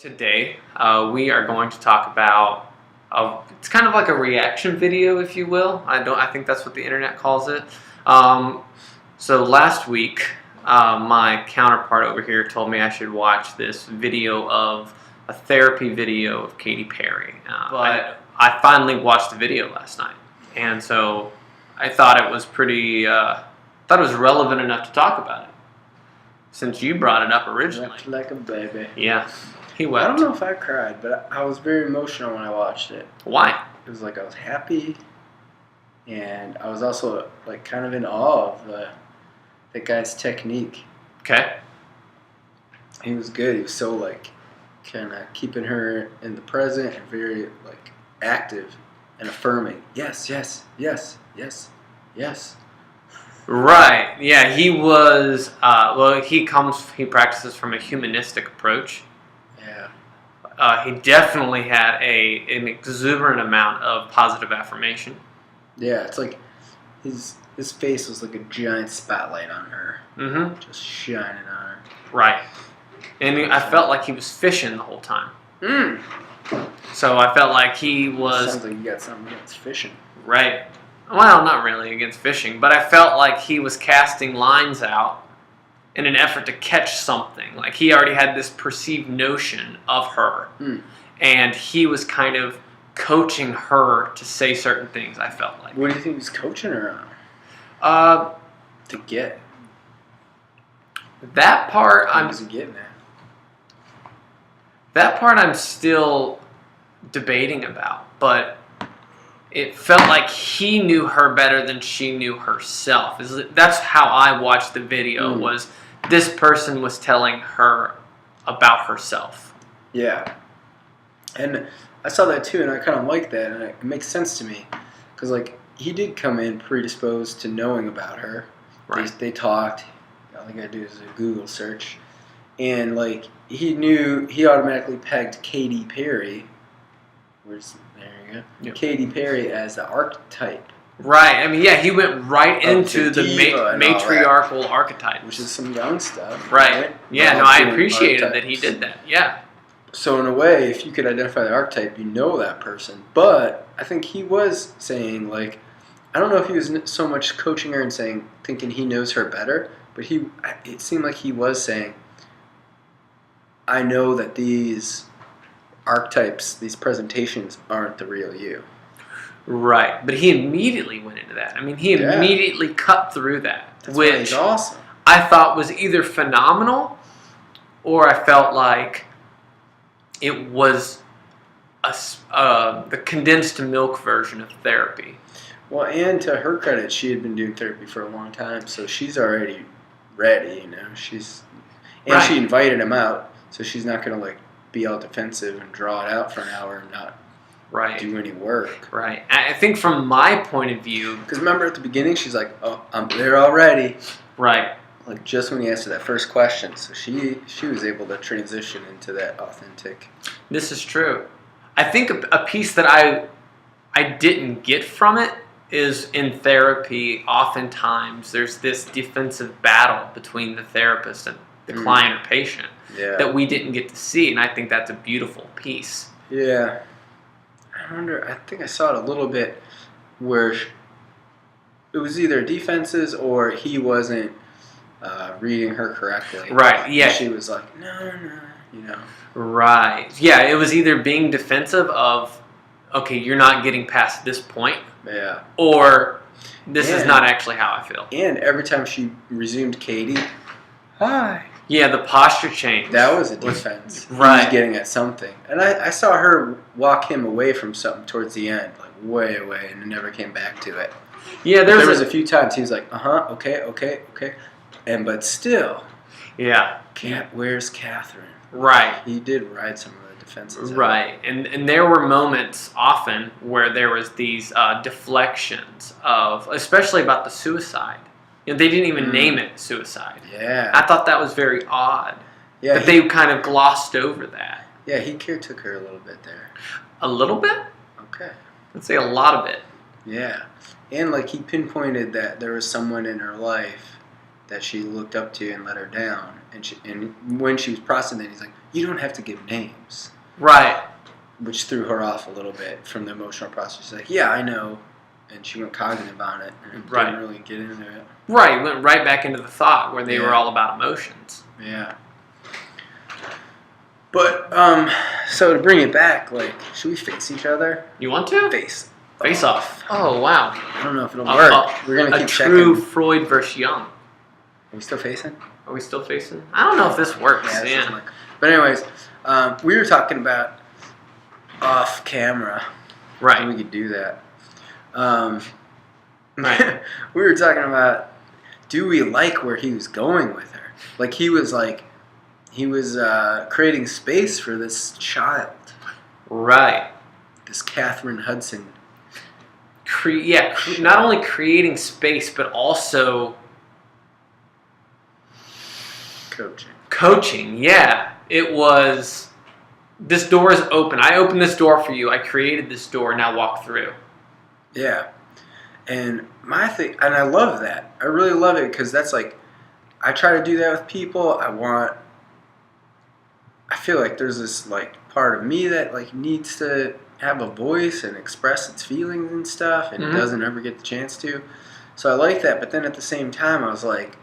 Today, we are going to talk about it's kind of like a reaction video, if you will. I think that's what the internet calls it. So last week, my counterpart over here told me I should watch this video of a therapy video of Katy Perry. But I finally watched the video last night, and so I thought it was relevant enough to talk about it, since you brought it up originally. Wept like a baby. Yeah. He wept. I don't know if I cried, but I was very emotional when I watched it. Why? It was like I was happy, and I was also like kind of in awe of the guy's technique. Okay. He was good. He was so like kind of keeping her in the present and very like active and affirming. Yes, yes, yes, yes, yes. Right. Yeah. He was. He practices from a humanistic approach. Yeah. He definitely had an exuberant amount of positive affirmation. Yeah, it's like his face was like a giant spotlight on her. Mm-hmm. Just shining on her. Right. And I felt like he was fishing the whole time. Mm. So I felt like he was... Sounds like you got something against fishing. Right. Well, not really against fishing, but I felt like he was casting lines out in an effort to catch something. Like he already had this perceived notion of her. Mm. And he was kind of coaching her to say certain things, I felt like. What do you think he's coaching her on? To get. That part What was he getting at? That part I'm still debating about, but it felt like he knew her better than she knew herself. That's how I watched the video, was this person was telling her about herself. Yeah. And I saw that too, and I kind of like that, and it makes sense to me. Because, like, he did come in predisposed to knowing about her. Right. They talked. All I gotta do is a Google search. And, like, he automatically pegged Katy Perry. There you go. Yep. Katy Perry as the archetype. Right. I mean, yeah, he went right into the matriarchal archetype. Which is some young stuff. Right. Yeah, no, I appreciated that he did that. Yeah. So in a way, if you could identify the archetype, you know that person. But I think he was saying, like, I don't know if he was so much coaching her and thinking he knows her better, but it seemed like he was saying, I know that these archetypes, these presentations aren't the real you. Right, but he immediately went into that. I mean, he immediately cut through that, which awesome. I thought was either phenomenal, or I felt like it was the condensed milk version of therapy. Well, and to her credit, she had been doing therapy for a long time, so she's already ready. You know, She invited him out, so she's not gonna like be all defensive and draw it out for an hour and not do any work. Right. I think from my point of view... Because remember at the beginning, she's like, oh, I'm there already. Right. Like just when he answered that first question. So she was able to transition into that authentic. This is true. I think a piece that I didn't get from it is in therapy, oftentimes there's this defensive battle between the therapist and the client or patient that we didn't get to see. And I think that's a beautiful piece. Yeah. I think I saw it a little bit where it was either defenses or he wasn't reading her correctly. Right, yeah. And she was like, no, you know. Right. Yeah, it was either being defensive of, okay, you're not getting past this point. Yeah. Or this is not actually how I feel. And every time she resumed Katy, hi. Yeah, the posture change. That was a defense. Right. He was getting at something. And I saw her walk him away from something towards the end, like way away, and never came back to it. Yeah, there was a few times he was like, okay. But still. Yeah. Where's Catherine? Right. He did ride some of the defenses. Right. And there were moments often where there was these deflections of, especially about the suicide. You know, they didn't even name it suicide. Yeah. I thought that was very odd. Yeah. That they kind of glossed over that. Yeah, he caretook her a little bit there. A little bit? Okay. Let's say a lot of it. Yeah. And he pinpointed that there was someone in her life that she looked up to and let her down. and when she was processing it, he's like, you don't have to give names. Right. Which threw her off a little bit from the emotional process. She's like, yeah, I know. And she went cognitive on it and didn't really get into it. Right, went right back into the thought where they were all about emotions. Yeah. But, so to bring it back, like, should we face each other? You want to? Face off. Oh, wow. I don't know if it'll work. We're going to keep checking. A true Freud versus Jung. Are we still facing? Are we still facing? I don't know if this works. Yeah. But anyways, we were talking about off camera. Right. So we could do that. Right. We were talking about, do we like where he was going with her? Like, he was creating space for this child. Right. This Catherine Hudson. Not only creating space, but also coaching. Yeah. It was, this door is open. I opened this door for you. I created this door. Now walk through. Yeah. And my thing, and I love that. I really love it because that's like, I try to do that with people. I feel like there's this like part of me that like needs to have a voice and express its feelings and stuff, and it doesn't ever get the chance to. So I like that, but then at the same time I was like,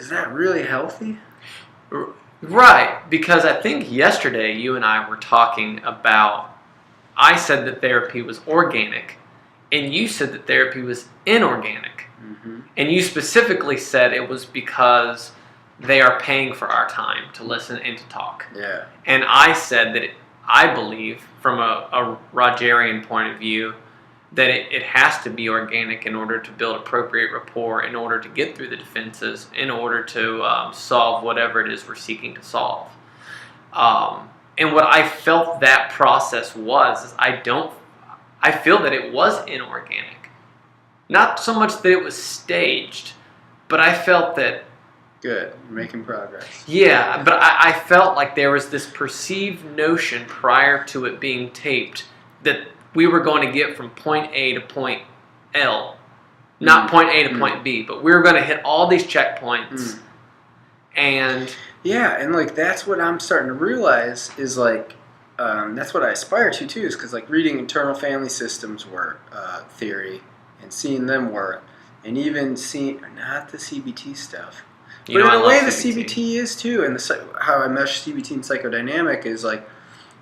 is that really healthy? Right, because I think yesterday you and I were talking about, I said that therapy was organic, and you said that therapy was inorganic. Mm-hmm. And you specifically said it was because they are paying for our time to listen and to talk. Yeah. And I said that I believe, from a Rogerian point of view, that it has to be organic in order to build appropriate rapport, in order to get through the defenses, in order to solve whatever it is we're seeking to solve. And what I felt that process was, is I feel that it was inorganic. Not so much that it was staged, but I felt that... Good, you're making progress. Yeah, but I felt like there was this perceived notion prior to it being taped that we were going to get from point A to point L. Not point A to point B, but we were going to hit all these checkpoints. And... Yeah, and like that's what I'm starting to realize is like, that's what I aspire to too, is because like reading internal family systems work, theory, and seeing them work, and even seeing, not the CBT stuff, but in a way the CBT is too, and how I mesh CBT and psychodynamic is like,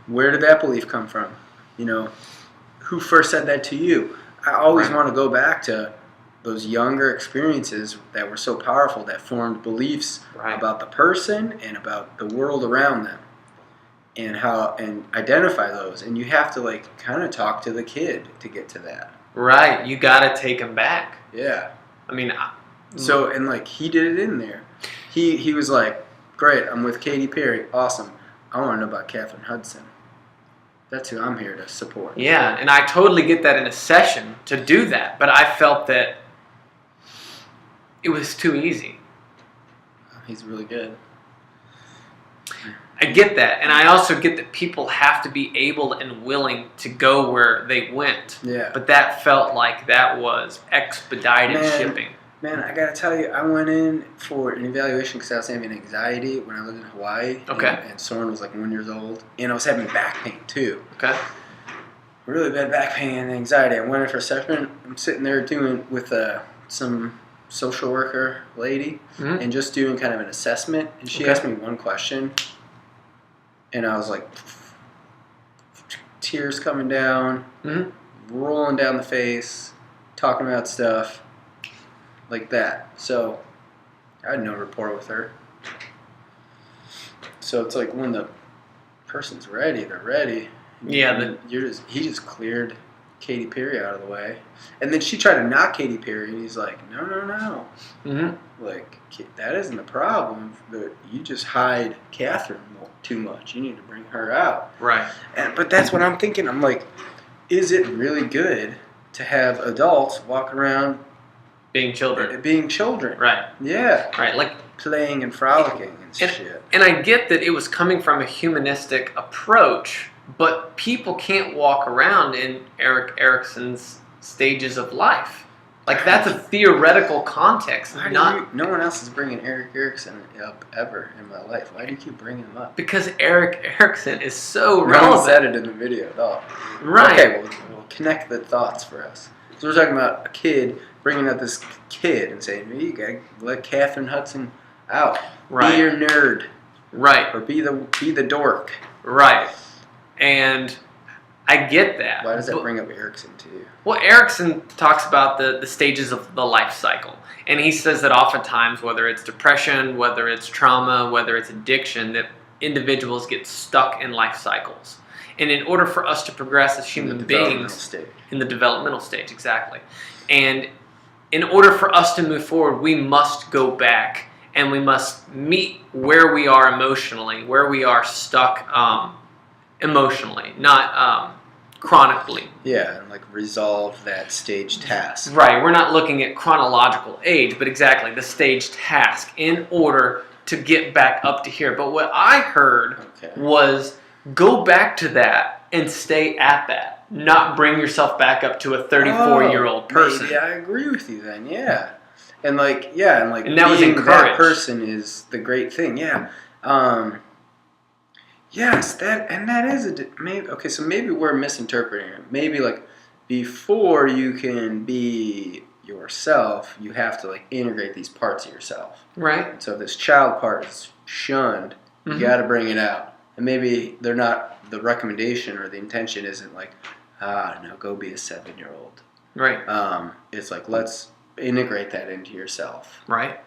where did that belief come from? You know, who first said that to you? I always want to go back to those younger experiences that were so powerful that formed beliefs about the person and about the world around them, and identify those. And you have to like kind of talk to the kid to get to that. Right. You got to take him back. Yeah. I mean, so, and like he did it in there. He was like, great, I'm with Katy Perry. Awesome. I want to know about Catherine Hudson. That's who I'm here to support. Yeah, and I totally get that in a session to do that, but I felt that it was too easy. He's really good. I get that, and I also get that people have to be able and willing to go where they went. Yeah. But that felt like that was expedited shipping. Man, I gotta tell you, I went in for an evaluation because I was having anxiety when I lived in Hawaii. Okay. And Soren was like 1 year old, and I was having back pain too. Okay. Really bad back pain and anxiety. I went in for a session. I'm sitting there with some social worker lady, and just doing kind of an assessment, and she asked me one question, and I was like, tears coming down, rolling down the face, talking about stuff like that. So I had no rapport with her. So it's like when the person's ready, they're ready. Yeah, he just cleared Katy Perry out of the way, and then she tried to knock Katy Perry, and he's like, no. Like, that isn't the problem, but you just hide Catherine too much. You need to bring her out. Right. But that's what I'm thinking. I'm like, is it really good to have adults walk around being children? Right. Yeah. Right. Like playing and frolicking and shit. And I get that it was coming from a humanistic approach. But people can't walk around in Erik Erikson's stages of life. Like, that's a theoretical context. No one else is bringing Eric Erickson up ever in my life. Why do you keep bringing him up? Because Eric Erickson is so relevant. No one said it in the video at all. Right. Okay, we'll connect the thoughts for us. So we're talking about a kid, bringing up this kid and saying, you gotta let Catherine Hudson out. Right. Be your nerd. Right. Or be the dork. Right. And I get that. Why does that bring up Erickson to you? Well, Erickson talks about the stages of the life cycle. And he says that oftentimes, whether it's depression, whether it's trauma, whether it's addiction, that individuals get stuck in life cycles. And in order for us to progress as human beings, in the developmental stage, exactly. And in order for us to move forward, we must go back and we must meet where we are emotionally, where we are stuck emotionally, not chronically. Yeah, and like resolve that stage task. Right, we're not looking at chronological age, but exactly the stage task in order to get back up to here. But what I heard was go back to that and stay at that, not bring yourself back up to a 34-year-old person. Maybe I agree with you then, yeah. And that was encouraged. That person is the great thing, yeah. Yes, that is maybe okay. So maybe we're misinterpreting it. Maybe like before you can be yourself, you have to like integrate these parts of yourself. Right. So if this child part is shunned, you got to bring it out. And maybe they're not. The recommendation or the intention isn't like, no, go be a 7-year-old. Right. It's like let's integrate that into yourself. Right.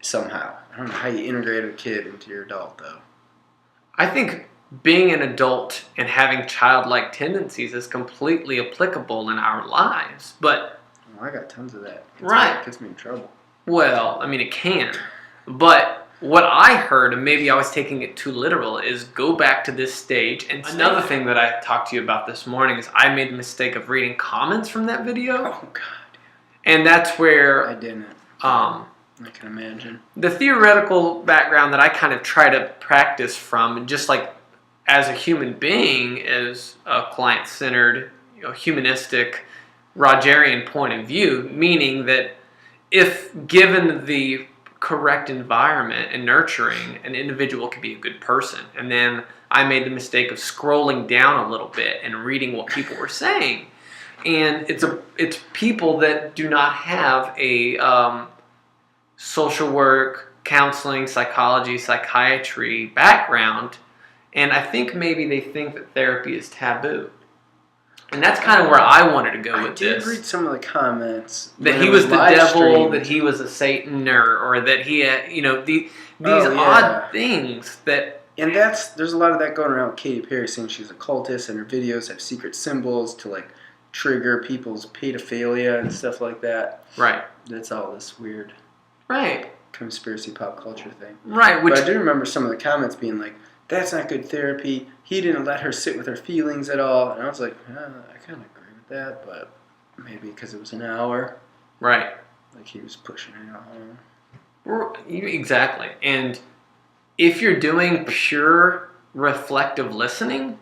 Somehow. I don't know how you integrate a kid into your adult though. I think being an adult and having childlike tendencies is completely applicable in our lives, but... Well, I got tons of that. Right. It gets me in trouble. Well, I mean, it can. But what I heard, and maybe I was taking it too literal, is go back to this stage. And another thing that I talked to you about this morning is I made the mistake of reading comments from that video. Oh, God. And that's where... I didn't. I can imagine. The theoretical background that I kind of try to practice from, just like as a human being, is a client-centered, humanistic, Rogerian point of view, meaning that if given the correct environment and nurturing, an individual can be a good person. And then I made the mistake of scrolling down a little bit and reading what people were saying. And it's people that do not have a social work, counseling, psychology, psychiatry background, and I think maybe they think that therapy is taboo. And that's kind of where I wanted to go with this. I did read some of the comments. That he was the devil, that he was a Satan, or that he had, these odd things that... And there's a lot of that going around with Katy Perry saying she's a cultist and her videos have secret symbols to like trigger people's pedophilia and stuff like that. Right. That's all this weird... Right. Conspiracy pop culture thing. Right. But I do remember some of the comments being like, that's not good therapy. He didn't let her sit with her feelings at all. And I was like, I kind of agree with that, but maybe because it was an hour. Right. Like he was pushing it home. Exactly. And if you're doing pure reflective listening...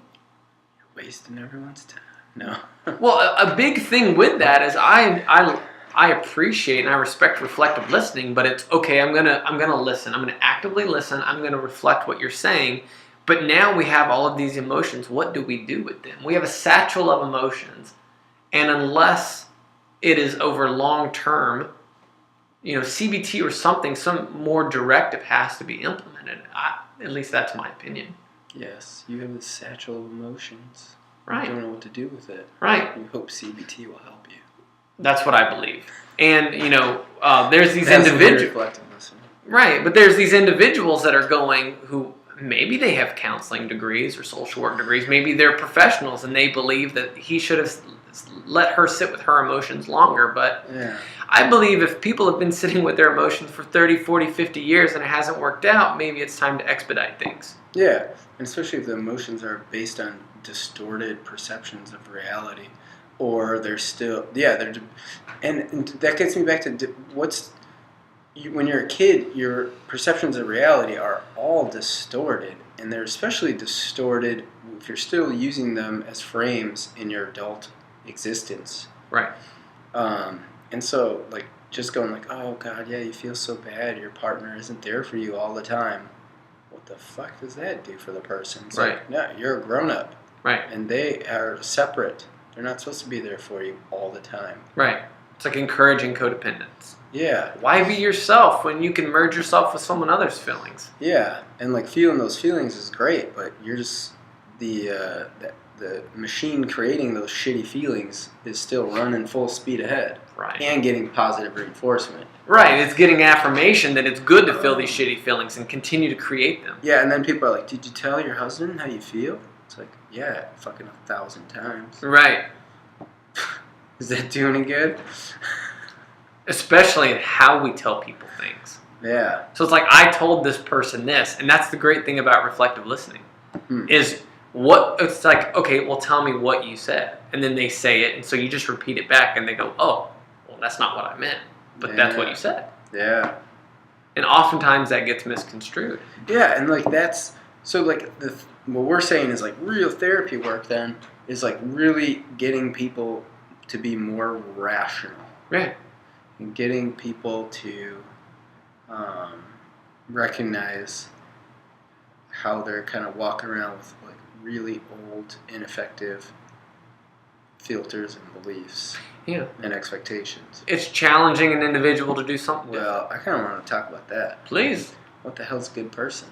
You're wasting everyone's time. No. Well, a big thing with that is I appreciate and I respect reflective listening, but it's okay. I'm gonna listen. I'm gonna actively listen. I'm gonna reflect what you're saying. But now we have all of these emotions. What do we do with them? We have a satchel of emotions, and unless it is over long term, CBT or something, some more directive has to be implemented. At least that's my opinion. Yes, you have a satchel of emotions. Right. You don't know what to do with it. Right. You hope CBT will help you. That's what I believe. And, there's these individuals. Right, but there's these individuals that are going who maybe they have counseling degrees or social work degrees. Maybe they're professionals and they believe that he should have let her sit with her emotions longer. But yeah. I believe if people have been sitting with their emotions for 30, 40, 50 years and it hasn't worked out, maybe it's time to expedite things. Yeah, and especially if the emotions are based on distorted perceptions of reality. Or they're still, and that gets me back to when you're a kid, your perceptions of reality are all distorted, and they're especially distorted if you're still using them as frames in your adult existence. Right. And so, like, just going like, oh, God, yeah, you feel so bad. Your partner isn't there for you all the time. What the fuck does that do for the person? It's Right. like, no, you're a grown-up. Right. And they are separate. They're not supposed to be there for you all the time. Right. It's like encouraging codependence. Yeah. Why be yourself when you can merge yourself with someone else's feelings? Yeah. And, like, feeling those feelings is great, but you're just the machine creating those shitty feelings is still running full speed ahead. Right. And getting positive reinforcement. Right. It's getting affirmation that it's good to feel these shitty feelings and continue to create them. Yeah, and then people are like, did you tell your husband how you feel? It's like, yeah, fucking 1,000 times. Right. Is that doing any good? Especially in how we tell people things. Yeah. So it's like, I told this person this, and that's the great thing about reflective listening, is what it's like, okay, well, tell me what you said. And then they say it, and so you just repeat it back, and they go, oh, well, that's not what I meant, but that's what you said. Yeah. And oftentimes that gets misconstrued. Yeah, and like that's, so like what we're saying is like real therapy work then is like really getting people to be more rational. Right. And getting people to recognize how they're kind of walking around with like really old, ineffective filters and beliefs. Yeah. And expectations. It's challenging an individual to do something Well, I kind of want to talk about that. Please. What the hell's a good person?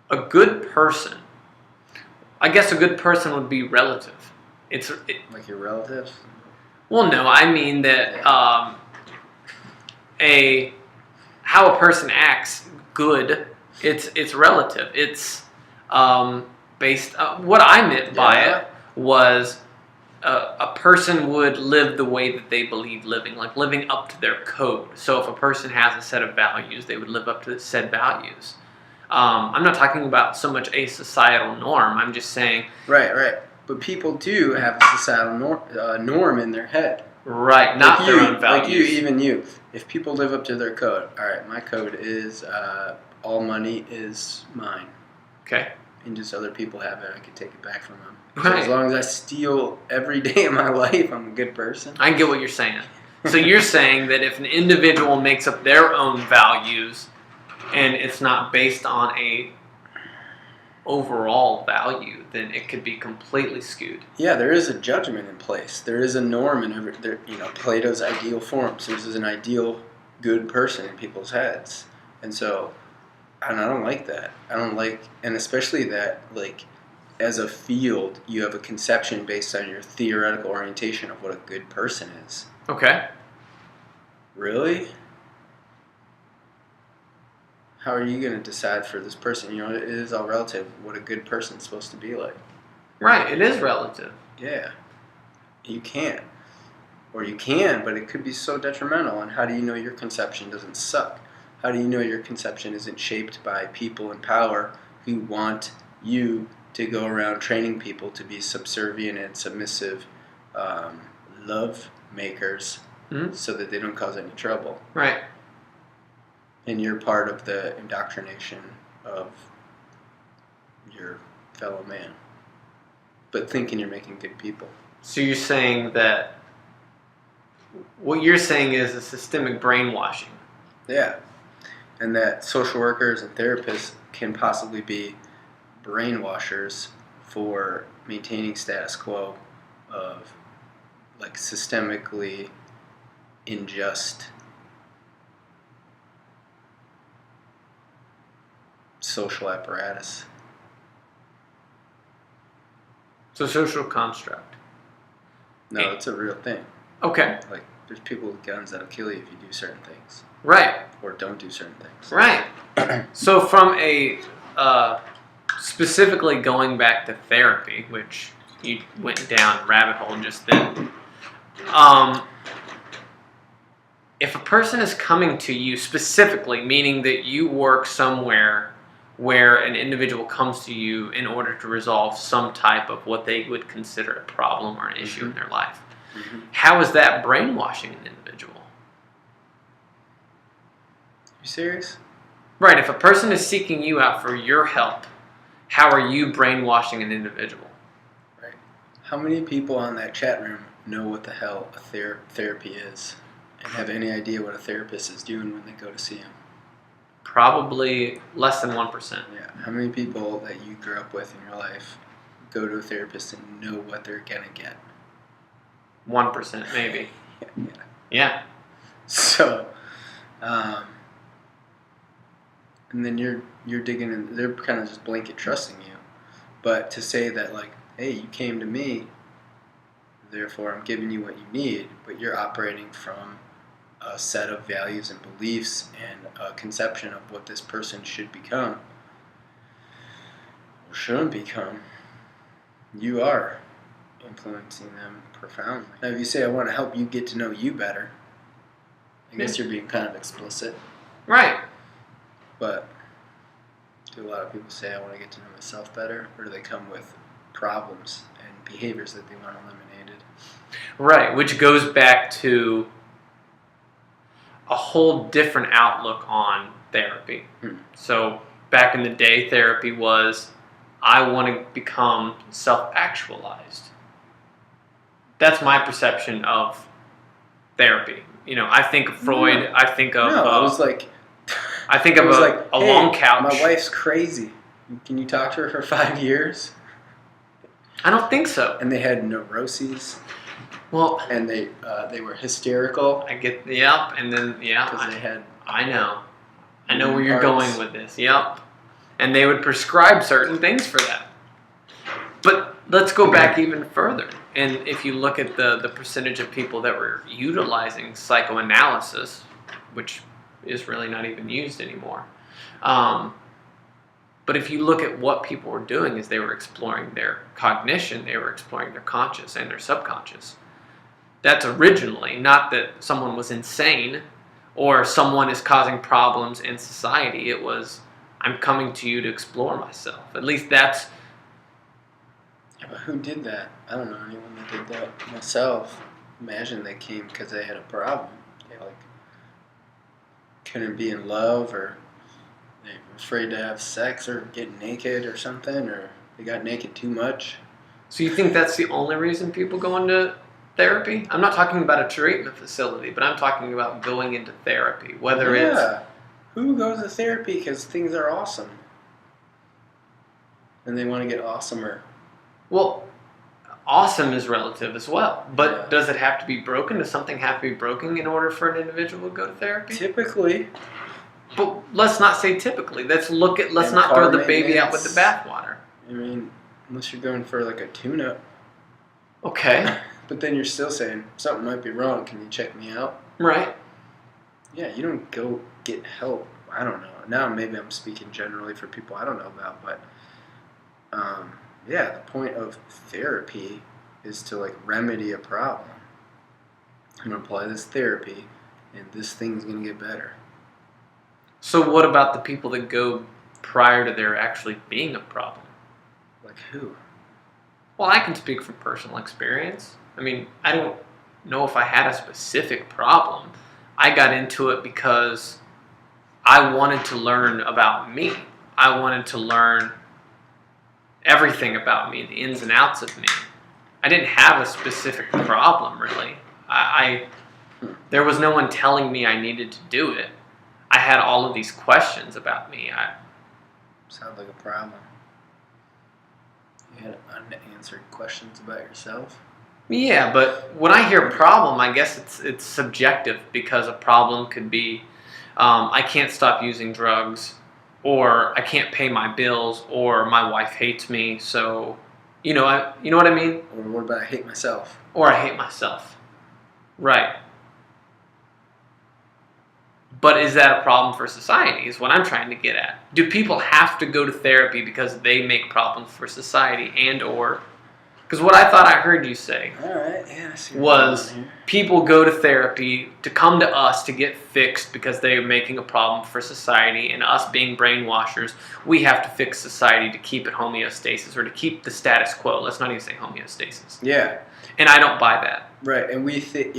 A good person. I guess a good person would be relative. Like your relatives? Well, no, I mean that how a person acts good. It's relative. It's based. What I meant by it was a person would live the way that they believe living, like living up to their code. So if a person has a set of values, they would live up to said values. I'm not talking about so much a societal norm. I'm just saying. Right. But people do have a societal norm in their head. Right, not like their own values. Like you. If people live up to their code, all right, my code is all money is mine. Okay. And just other people have it, I can take it back from them. Right. So as long as I steal every day of my life, I'm a good person. I get what you're saying. So you're saying that if an individual makes up their own values and it's not based on a overall value, then it could be completely skewed. Yeah, there is a judgment in place. There is a norm in Plato's ideal forms. There's an ideal good person in people's heads. And so, and I don't like that. And especially that, like, as a field, you have a conception based on your theoretical orientation of what a good person is. Okay. Really? How are you going to decide for this person? It is all relative what a good person's supposed to be like. Right, it is relative. Yeah. You can't. Or you can, but it could be so detrimental. And how do you know your conception doesn't suck? How do you know your conception isn't shaped by people in power who want you to go around training people to be subservient and submissive love makers so that they don't cause any trouble? Right. And you're part of the indoctrination of your fellow man. But thinking you're making good people. So you're saying that what you're saying is a systemic brainwashing. Yeah. And that social workers and therapists can possibly be brainwashers for maintaining status quo of like systemically unjust social apparatus. It's a social construct. No, it's a real thing. Okay. Like, there's people with guns that'll kill you if you do certain things. Right. Or don't do certain things. Right. So from a, specifically going back to therapy, which you went down a rabbit hole just then, if a person is coming to you specifically, meaning that you work somewhere where an individual comes to you in order to resolve some type of what they would consider a problem or an issue in their life, how is that brainwashing an individual? You serious? Right. If a person is seeking you out for your help, how are you brainwashing an individual? Right. How many people on that chat room know what the hell a therapy is? and have any idea what a therapist is doing when they go to see him? Probably less than 1%. Yeah. How many people that you grew up with in your life go to a therapist and know what they're gonna get? 1% maybe. Yeah. Yeah. So, and then you're digging in. They're kind of just blanket trusting you, but to say that like, hey, you came to me, therefore I'm giving you what you need, but you're operating from a set of values and beliefs and a conception of what this person should become or shouldn't become, you are influencing them profoundly. Now, if you say, I want to help you get to know you better, I guess you're being kind of explicit. Right. But do a lot of people say, I want to get to know myself better? Or do they come with problems and behaviors that they want eliminated? Right, which goes back to a whole different outlook on therapy. So back in the day, therapy was, I want to become self-actualized. That's my perception of therapy. You know, I think of Freud. I think of I was like, I think of a long couch. My wife's crazy. Can you talk to her for 5 years? I don't think so. And they had neuroses. Well, and they were hysterical. I get and then because they had. I know where you're going with this. Yep, and they would prescribe certain things for that. But let's go back even further. And if you look at the percentage of people that were utilizing psychoanalysis, which is really not even used anymore. But if you look at what people were doing, is they were exploring their cognition, they were exploring their conscious and their subconscious. That's originally not that someone was insane or someone is causing problems in society. It was, I'm coming to you to explore myself. At least that's... Yeah, but who did that? I don't know anyone that did that. Myself, imagine they came because they had a problem. They couldn't be in love, or they were afraid to have sex or get naked or something, or they got naked too much. So you think that's the only reason people go into therapy? I'm not talking about a treatment facility, but I'm talking about going into therapy. Whether it's... Who goes to therapy because things are awesome? And they want to get awesomer. Well, awesome is relative as well. But does it have to be broken? Does something have to be broken in order for an individual to go to therapy? Typically. But let's not say typically. Let's not throw the baby out with the bathwater. I mean, unless you're going for like a tune-up. Okay. But then you're still saying, something might be wrong. Can you check me out? Right. Yeah, you don't go get help. I don't know. Now maybe I'm speaking generally for people I don't know about, but the point of therapy is to like remedy a problem. I'm going to apply this therapy and this thing's going to get better. So what about the people that go prior to there actually being a problem? Like who? Well, I can speak from personal experience. I mean, I don't know if I had a specific problem. I got into it because I wanted to learn about me. I wanted to learn everything about me, the ins and outs of me. I didn't have a specific problem, really. There was no one telling me I needed to do it. I had all of these questions about me. Sounds like a problem. You had unanswered questions about yourself? Yeah, but when I hear problem, I guess it's subjective, because a problem could be I can't stop using drugs, or I can't pay my bills, or my wife hates me. So, you know what I mean? Or what about I hate myself? Or I hate myself. Right. But is that a problem for society, is what I'm trying to get at. Do people have to go to therapy because they make problems for society, and or... Because what I thought I heard you say was people go to therapy to come to us to get fixed because they are making a problem for society, and us being brainwashers, we have to fix society to keep it homeostasis, or to keep the status quo. Let's not even say homeostasis. Yeah. And I don't buy that. Right, and we think,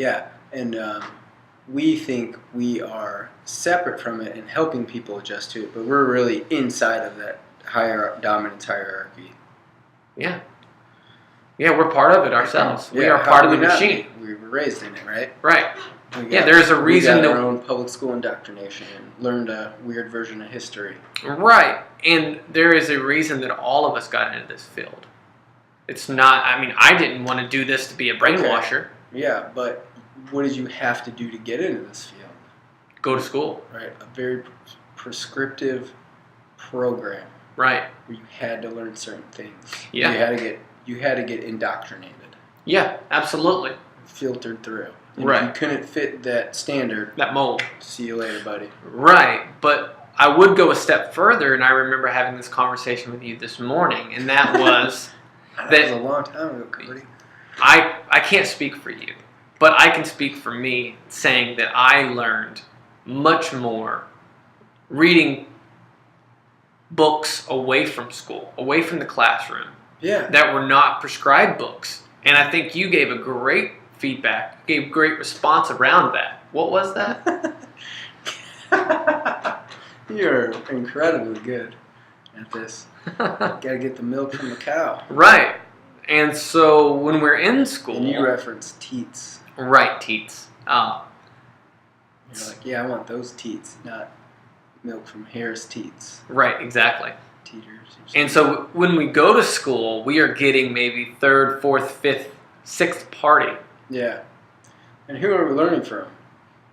we think we are separate from it and helping people adjust to it, but we're really inside of that dominance hierarchy. Yeah. Yeah, we're part of it ourselves. Yeah, we are part of the machine. We were raised in it, right? Right. There's a reason we got that our own public school indoctrination and learned a weird version of history. Right, and there is a reason that all of us got into this field. It's not. I mean, I didn't want to do this to be a brainwasher. Okay. Yeah, but what did you have to do to get into this field? Go to school. Right, a very prescriptive program. Right. Where you had to learn certain things. Yeah. You had to get indoctrinated. Yeah, absolutely. Filtered through. And Right. if you couldn't fit that standard. That mold. See you later, buddy. Right, but I would go a step further, and I remember having this conversation with you this morning, and that was that was a long time ago, Cody. I can't speak for you, but I can speak for me, saying that I learned much more reading books away from school, away from the classroom, that were not prescribed books. And I think you gave a great feedback, gave great response around that. What was that? You're incredibly good at this. Gotta get the milk from the cow. Right. And so when we're in school... And you reference teats. Right, teats. You're like, yeah, I want those teats, not milk from Harris Teats. Right, exactly. Teeters. And so when we go to school, we are getting maybe third, fourth, fifth, sixth party. Yeah. And who are we learning from?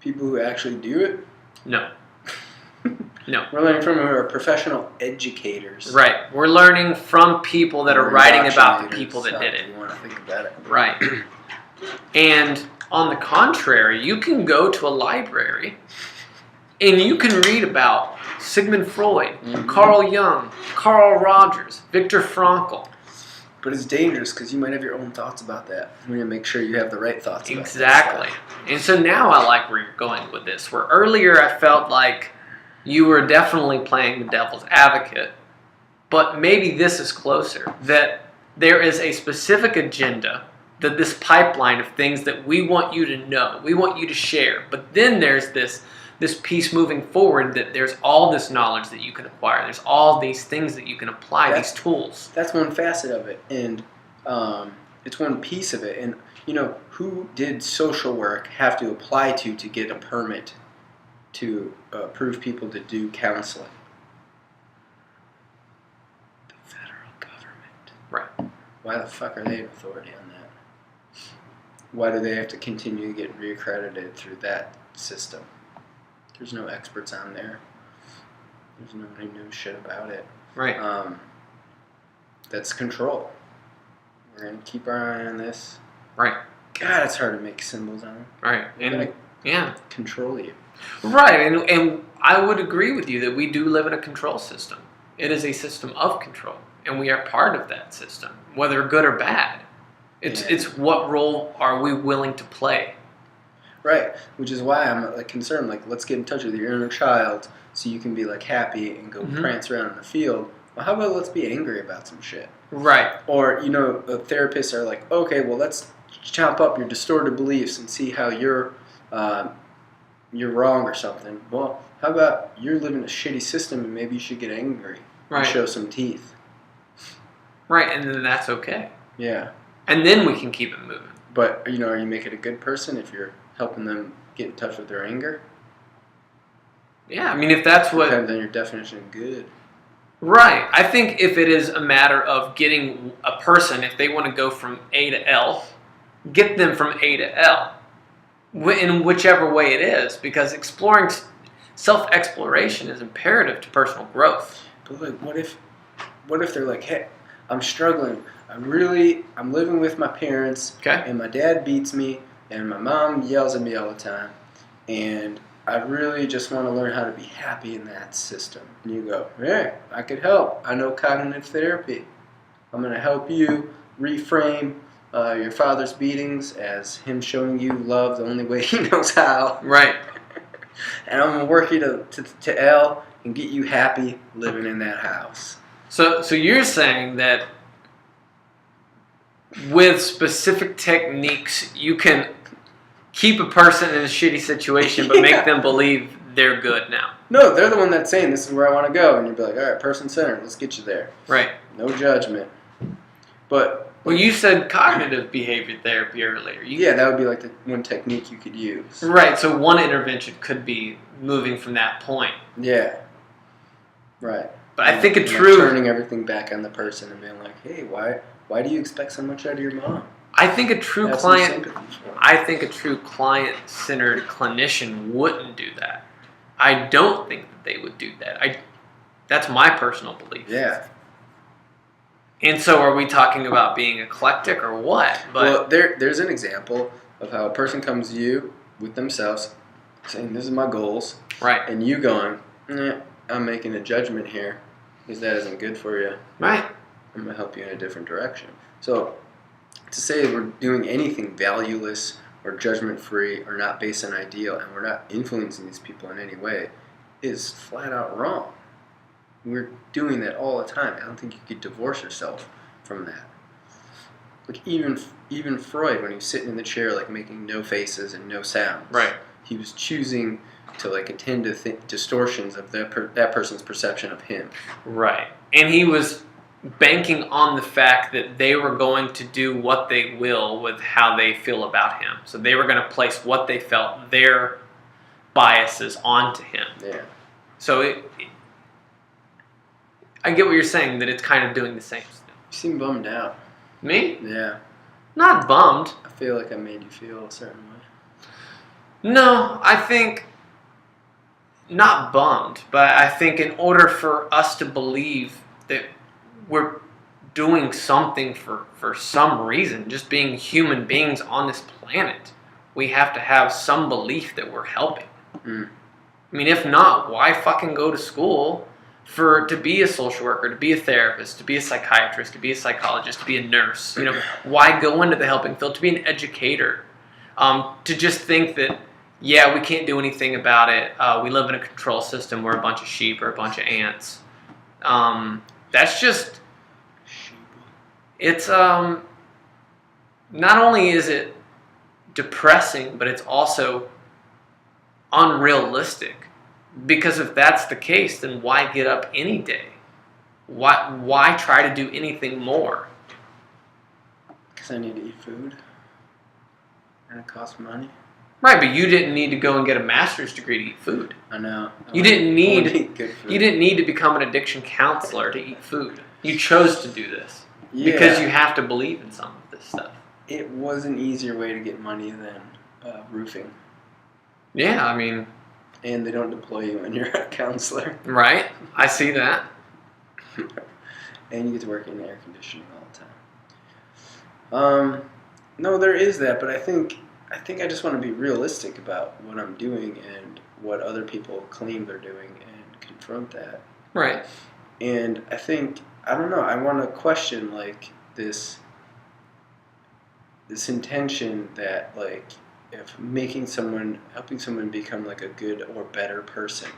People who actually do it? No. No. We're learning from who are professional educators. Right. We're learning from people that are writing about the people that did it. You want to think about it. Right. And on the contrary, you can go to a library and you can read about Sigmund Freud, Carl Jung, Carl Rogers, Viktor Frankl. But it's dangerous because you might have your own thoughts about that. You need to make sure you have the right thoughts about Exactly. And so now I like where you're going with this. Where earlier I felt like you were definitely playing the devil's advocate, but maybe this is closer. That there is a specific agenda, that this pipeline of things that we want you to know, we want you to share. But then there's this piece moving forward, that there's all this knowledge that you can acquire. There's all these things that you can apply, these tools. That's one facet of it, and it's one piece of it. And, who did social work have to apply to get a permit to approve people to do counseling? The federal government. Right. Why the fuck are they an authority on that? Why do they have to continue to get reaccredited through that system? There's no experts on there. There's nobody who knows shit about it. Right. That's control. We're going to keep our eye on this. Right. God, it's hard to make symbols on it. Right. And control you. Right. And I would agree with you that we do live in a control system. It is a system of control. And we are part of that system, whether good or bad. It's what role are we willing to play? Right, which is why I'm concerned. Let's get in touch with your inner child so you can be happy and go prance around in the field. Well, how about let's be angry about some shit? Right. Or therapists are like, okay, well let's chop up your distorted beliefs and see how you're wrong or something. Well, how about you're living a shitty system and maybe you should get angry and show some teeth. Right, and then that's okay. Yeah. And then we can keep it moving. But are you making a good person if you're helping them get in touch with their anger? Yeah, I mean, if that's what... Depends on your definition of good. Right. I think if it is a matter of getting a person, if they want to go from A to L, get them from A to L, in whichever way it is, because self-exploration is imperative to personal growth. But what if they're like, hey, I'm struggling. I'm living with my parents, and my dad beats me, and my mom yells at me all the time, and I really just want to learn how to be happy in that system. And you go, hey, I could help. I know cognitive therapy. I'm going to help you reframe your father's beatings as him showing you love the only way he knows how. Right. And I'm going to work you to L and get you happy living in that house. So you're saying that with specific techniques, you can keep a person in a shitty situation, but make them believe they're good now. No, they're the one that's saying, this is where I want to go. And you'd be like, all right, person-centered, let's get you there. Right. No judgment. But Well, you said cognitive behavior therapy earlier. Yeah, that would be like the one technique you could use. Right, so one intervention could be moving from that point. Yeah. Right. But I think a like true... turning everything back on the person and being like, hey, why do you expect so much out of your mom? I think a true Have some client... sympathy for them. I think a true client-centered clinician wouldn't do that. I don't think that they would do that. That's my personal belief. Yeah. And so are we talking about being eclectic or what? Well, there's an example of how a person comes to you with themselves saying, this is my goals. Right. And you going, I'm making a judgment here because that isn't good for you. Right. I'm going to help you in a different direction. So to say we're doing anything valueless or judgment-free or not based on ideal and we're not influencing these people in any way is flat out wrong. We're doing that all the time. I don't think you could divorce yourself from that. Like even Freud, when he was sitting in the chair, like making no faces and no sounds, right? He was choosing to like attend to distortions of that person's perception of him. Right, and he was banking on the fact that they were going to do what they will with how they feel about him. So they were going to place what they felt, their biases, onto him. Yeah. So I get what you're saying, that it's kind of doing the same thing. You seem bummed out. Me? Yeah. Not bummed. I feel like I made you feel a certain way. No, I think not bummed, but I think in order for us to believe that we're doing something for some reason, just being human beings on this planet, we have to have some belief that we're helping. Mm. I mean, if not, why fucking go to school to be a social worker, to be a therapist, to be a psychiatrist, to be a psychologist, to be a nurse? You know, why go into the helping field, to be an educator? To just think that, yeah, we can't do anything about it. We live in a control system. We're a bunch of sheep or a bunch of ants. That's just, it's, not only is it depressing, but it's also unrealistic. Because if that's the case, then why get up any day? Why try to do anything more? Because I need to eat food. And it costs money. Right, but you didn't need to go and get a master's degree to eat food. I know. You didn't need good food. You didn't need to become an addiction counselor to eat food. You chose to do this. Yeah. Because you have to believe in some of this stuff. It was an easier way to get money than roofing. Yeah, I mean... And they don't deploy you when you're a counselor. Right, I see that. And you get to work in air conditioning all the time. No, there is that, but I think I just want to be realistic about what I'm doing and what other people claim they're doing and confront that. Right. And I think, I don't know, I want to question like this intention that like if helping someone become like a good or better person,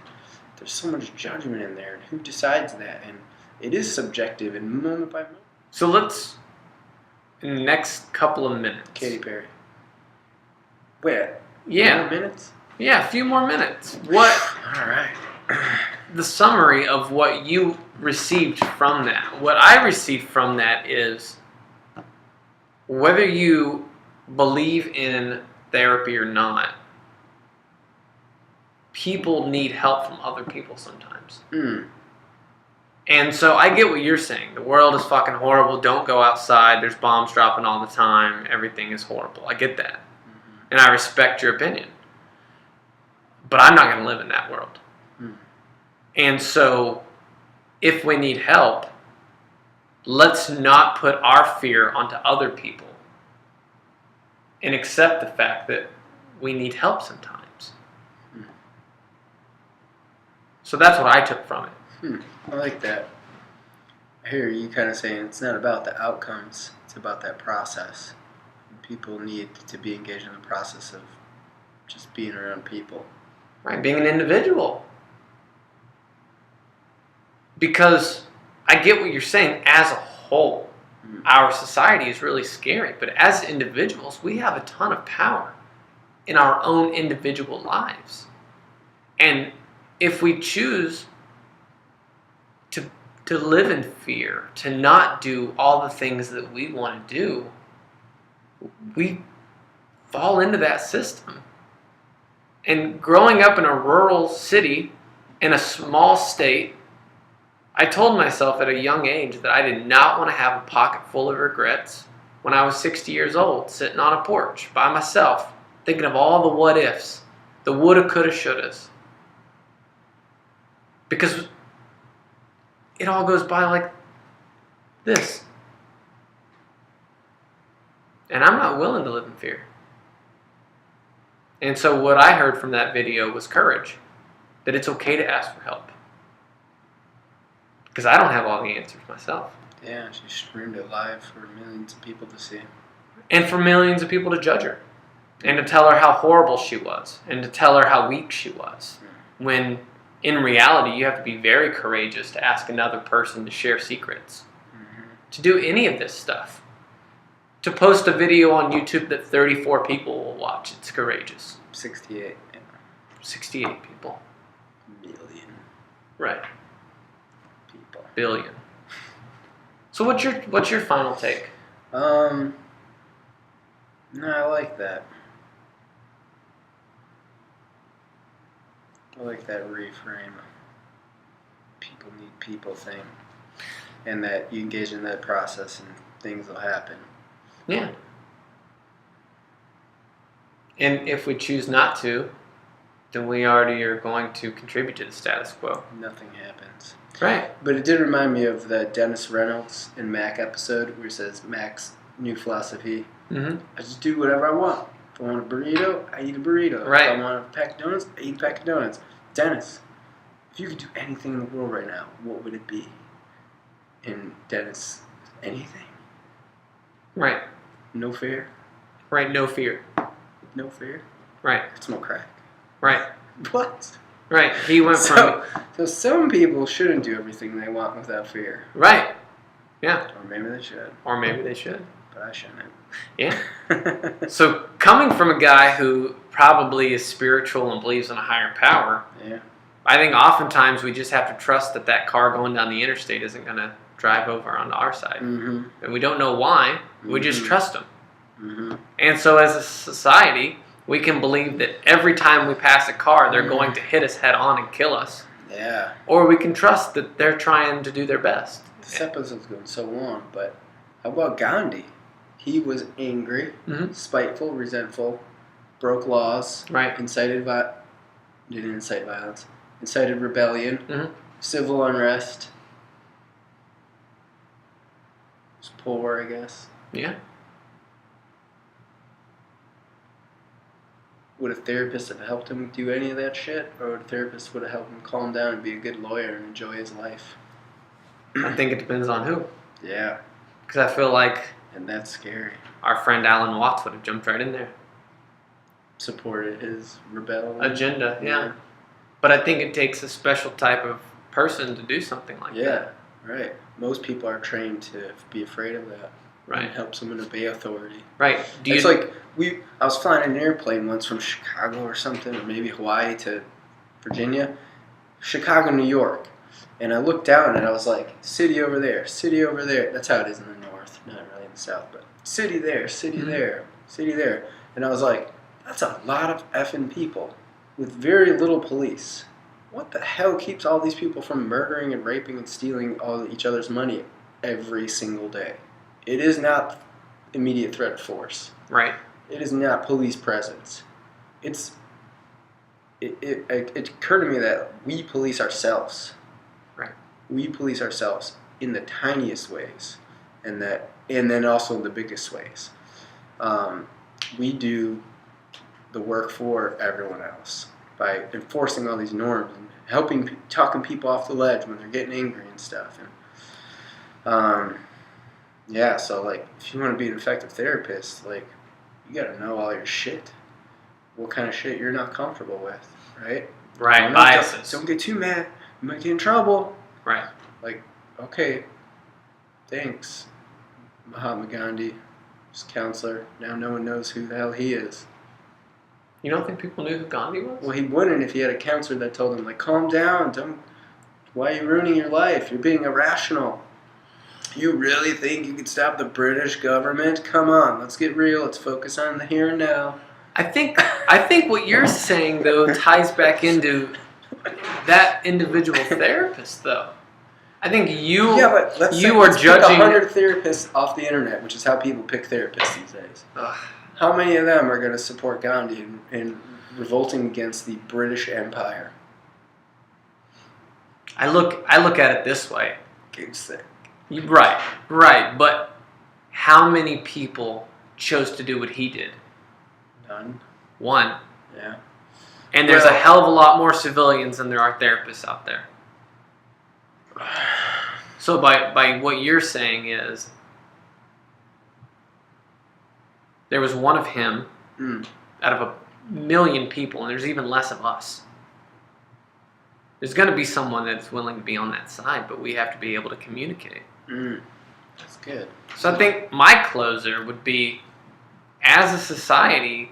there's so much judgment in there, and who decides that? And it is subjective and moment by moment. So let's, in the next couple of minutes. Katy Perry. Wait. Yeah. More minutes? Yeah, a few more minutes. What? All right. The summary of what you received from that. What I received from that is whether you believe in therapy or not, people need help from other people sometimes. Mm. And so I get what you're saying. The world is fucking horrible. Don't go outside. There's bombs dropping all the time. Everything is horrible. I get that. Mm-hmm. And I respect your opinion. But I'm not going to live in that world. Mm. And so if we need help, let's not put our fear onto other people and accept the fact that we need help sometimes. Mm. So that's what I took from it. I like that. I hear you kind of saying it's not about the outcomes, it's about that process. People need to be engaged in the process of just being around people. Right, being an individual. Because I get what you're saying as a whole. Our society is really scary, but as individuals, we have a ton of power in our own individual lives. And if we choose to live in fear, to not do all the things that we want to do, we fall into that system. And growing up in a rural city, in a small state, I told myself at a young age that I did not want to have a pocket full of regrets when I was 60 years old, sitting on a porch by myself, thinking of all the what ifs, the woulda, coulda, shouldas. Because it all goes by like this. And I'm not willing to live in fear. And so what I heard from that video was courage. That it's okay to ask for help. Because I don't have all the answers myself. Yeah, she streamed it live for millions of people to see. And for millions of people to judge her. And to tell her how horrible she was. And to tell her how weak she was. When in reality, you have to be very courageous to ask another person to share secrets. To do any of this stuff. To post a video on YouTube that 34 people will watch, it's courageous. 68. Yeah. 68 people. Million. Right. People. Billion. So what's your final take? No, I like that. I like that reframe. People need people thing. And that you engage in that process and things will happen. Yeah. And if we choose not to, then we already are going to contribute to the status quo. Nothing happens. Right. But it did remind me of the Dennis Reynolds and Mac episode where he says Mac's new philosophy, I just do whatever I want. If I want a burrito, I eat a burrito. Right. If I want a pack of donuts, I eat a pack of donuts. Dennis, if you could do anything in the world right now, what would it be? And Dennis, anything. Right. No fear. Right, no fear. No fear. Right. Smoke crack. Right. What? Right. He went from... So some people shouldn't do everything they want without fear. Right. Yeah. Or maybe they should. Or maybe they should. But I shouldn't. Yeah. So coming from a guy who probably is spiritual and believes in a higher power, Yeah. I think oftentimes we just have to trust that that car going down the interstate isn't going to drive over onto our side. Mm-hmm. And we don't know why. We just trust them. Mm-hmm. And so as a society, we can believe that every time we pass a car, they're going to hit us head on and kill us. Yeah. Or we can trust that they're trying to do their best. This episode's going so long, but how about Gandhi? He was angry, spiteful, resentful, broke laws, Right. didn't incite violence, incited rebellion, civil unrest. Was poor, I guess. Yeah. Would a therapist have helped him do any of that shit? Or would a therapist would have helped him calm down and be a good lawyer and enjoy his life? I think it depends on who. Yeah. Because I feel like And that's scary. our friend Alan Watts would have jumped right in there. Supported his rebellion. Agenda, yeah. But I think it takes a special type of person to do something like that. Yeah, right. Most people are trained to be afraid of that. Right. And help someone obey authority. Right. It's like I was flying an airplane once from Chicago or something, or maybe Hawaii to Virginia, Chicago, New York, and I looked down and I was like, city over there, city over there. That's how it is in the north, not really in the south, but city there, city there, city there, and I was like, that's a lot of effing people with very little police. What the hell keeps all these people from murdering and raping and stealing all each other's money every single day? It is not immediate threat of force. Right. It is not police presence. It occurred to me that we police ourselves. Right. We police ourselves in the tiniest ways, and then also in the biggest ways. We do the work for everyone else by enforcing all these norms and talking people off the ledge when they're getting angry and stuff. And yeah, so like if you want to be an effective therapist, like you got to know all your shit. What kind of shit you're not comfortable with, right? Right. Biases. Don't get too mad. You might get in trouble. Right. Like, okay, thanks, Mahatma Gandhi, his counselor. Now no one knows who the hell he is. You don't think people knew who Gandhi was? Well, he wouldn't if he had a counselor that told him, like, calm down, don't Why are you ruining your life? You're being irrational. You really think you could stop the British government? Come on, let's get real. Let's focus on the here and now. I think what you're saying though ties back into that individual therapist though. I think but let's you pick judging 100 therapists off the internet, which is how people pick therapists these days. Ugh. How many of them are going to support Gandhi in revolting against the British Empire? I look at it this way. Sick. Right. But how many people chose to do what he did? None. One. Yeah. And there's a hell of a lot more civilians than there are therapists out there. So by what you're saying is there was one of him out of a million people, and there's even less of us. There's going to be someone that's willing to be on that side, but we have to be able to communicate. That's good. So I think my closer would be, as a society,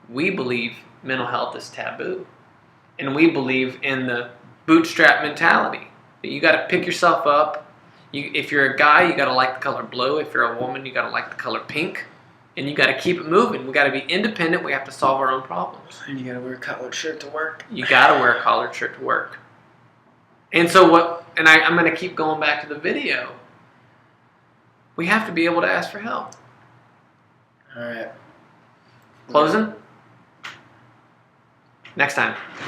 we believe mental health is taboo. And we believe in the bootstrap mentality. That you got to pick yourself up. If you're a guy, you got to like the color blue. If you're a woman, you got to like the color pink. And you got to keep it moving. We got to be independent. We have to solve our own problems. And you got to wear a collared shirt to work. You got to wear a collared shirt to work. And so what? And I'm going to keep going back to the video. We have to be able to ask for help. All right. Closing? Next time.